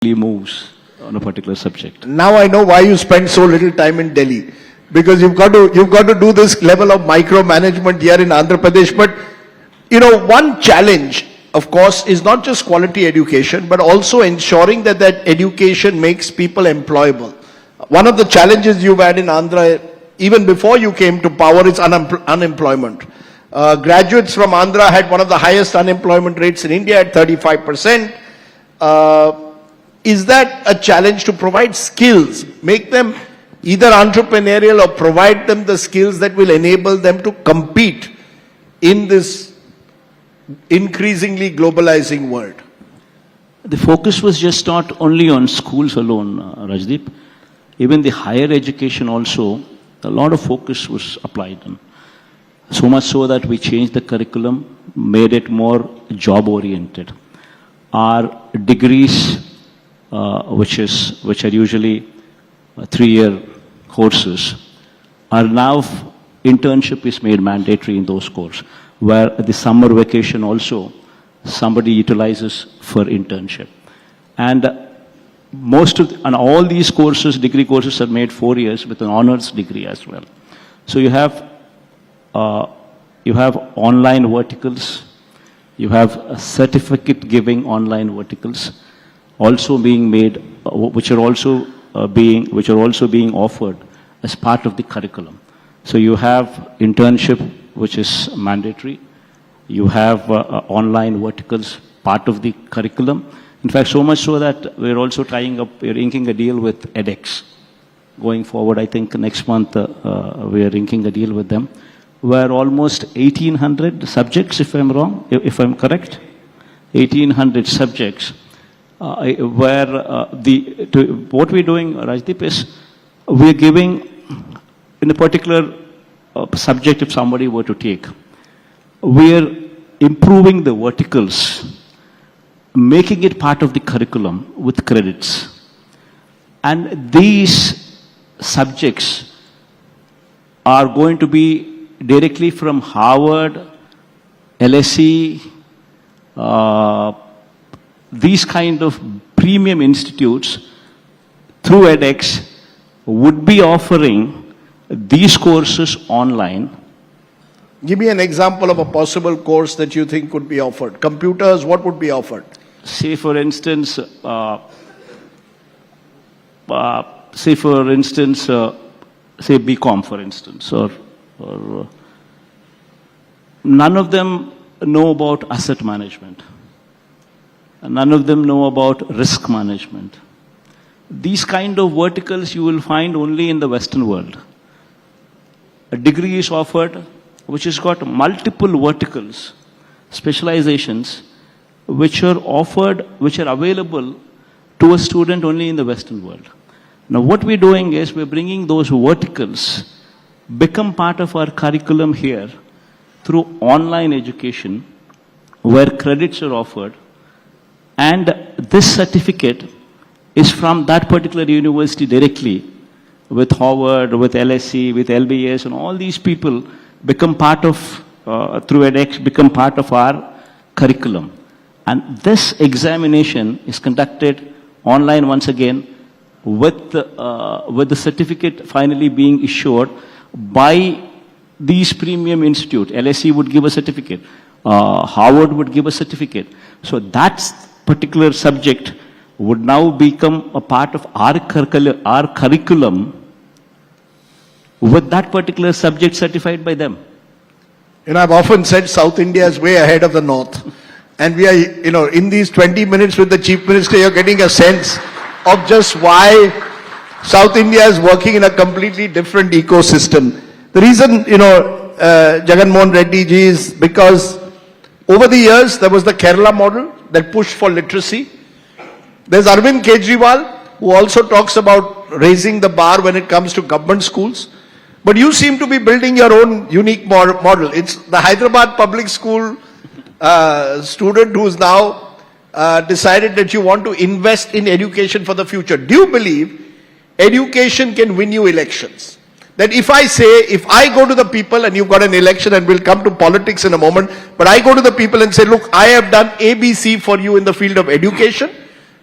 moves on a particular subject. Now I know why you spend so little time in Delhi, because you've got to do this level of micromanagement here in Andhra Pradesh. But one challenge, of course, is not just quality education, but also ensuring that education makes people employable. One of the challenges you've had in Andhra, even before you came to power, is unemployment. Graduates from Andhra had one of the highest unemployment rates in India at 35%. Is that a challenge to provide skills, make them either entrepreneurial or provide them the skills that will enable them to compete in this increasingly globalizing world? The focus was just not only on schools alone, Rajdeep. Even the higher education also, a lot of focus was applied on. So much so that we changed the curriculum, made it more job-oriented. Our degrees, which are usually 3-year courses, are now internship is made mandatory in those courses, where the summer vacation also somebody utilizes for internship. And all these courses, degree courses, are made 4 years with an honors degree as well. So you have online verticals, you have certificate giving online verticals also being made, which are also being offered as part of the curriculum. So you have internship, which is mandatory. You have online verticals, part of the curriculum. In fact, so much so that we're also we're inking a deal with edX. Going forward, I think next month we are inking a deal with them, where almost 1,800 subjects, if I'm correct, 1,800 subjects, where what we're doing, Rajdeep, is we're giving in a particular subject, if somebody were to take, we're improving the verticals, making it part of the curriculum with credits. And these subjects are going to be directly from Harvard, LSE, these kind of premium institutes through edX would be offering these courses online. Give me an example of a possible course that you think could be offered. Computers, what would be offered? Say for instance, say BCom, for instance, or none of them know about asset management. None of them know about risk management. These kind of verticals you will find only in the Western world. A degree is offered which has got multiple verticals, specializations, which are offered, which are available to a student only in the Western world. Now what we're doing is we're bringing those verticals, become part of our curriculum here through online education, where credits are offered, and this certificate is from that particular university directly, with Harvard, with LSE, with LBS, and all these people become part of, through edX, become part of our curriculum. And this examination is conducted online once again, with the certificate finally being issued by these premium institute. LSE would give a certificate, Harvard would give a certificate. So that particular subject would now become a part of our curriculum with that particular subject certified by them. I've often said South India is way ahead of the North. And we are, in these 20 minutes with the Chief Minister, you're getting a sense of just why South India is working in a completely different ecosystem. The reason, Jagan Reddy ji, is because over the years, there was the Kerala model that pushed for literacy. There's Arvind Kejriwal, who also talks about raising the bar when it comes to government schools. But you seem to be building your own unique model. It's the Hyderabad public school student who's now decided that you want to invest in education for the future. Do you believe education can win you elections? That if I go to the people, and you've got an election, and we'll come to politics in a moment, but I go to the people and say, look, I have done ABC for you in the field of education.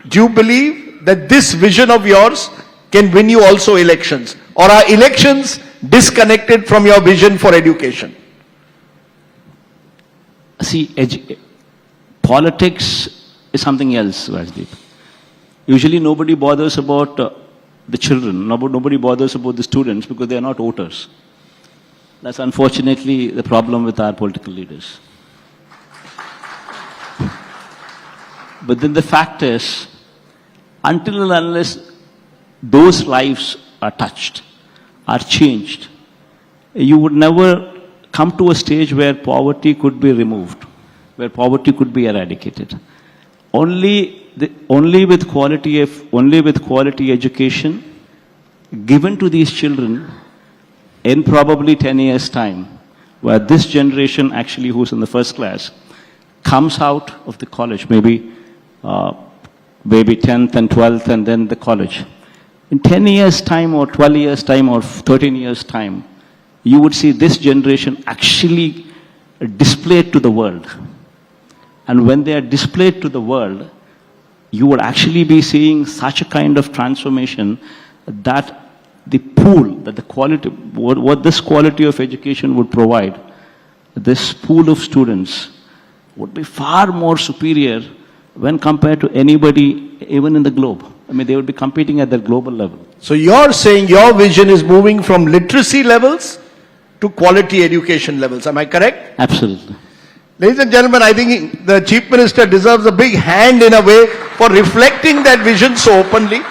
Do you believe that this vision of yours can win you also elections? Or are elections disconnected from your vision for education? See, politics is something else, Rajdeep. Usually nobody bothers about the children, nobody bothers about the students because they are not voters. That's unfortunately the problem with our political leaders. But then the fact is, until and unless those lives are touched, are changed, you would never come to a stage where poverty could be removed, where poverty could be eradicated. Only with quality education given to these children in probably 10 years' time, where this generation actually who's in the first class comes out of the college, maybe 10th and 12th and then the college. In 10 years' time or 12 years' time or 13 years' time, you would see this generation actually displayed to the world. And when they are displayed to the world, you would actually be seeing such a kind of transformation that the pool, that the quality, what this quality of education would provide, this pool of students would be far more superior when compared to anybody, even in the globe. I mean, they would be competing at that global level. So you're saying your vision is moving from literacy levels to quality education levels. Am I correct? Absolutely. Ladies and gentlemen, I think the Chief Minister deserves a big hand in a way for reflecting that vision so openly.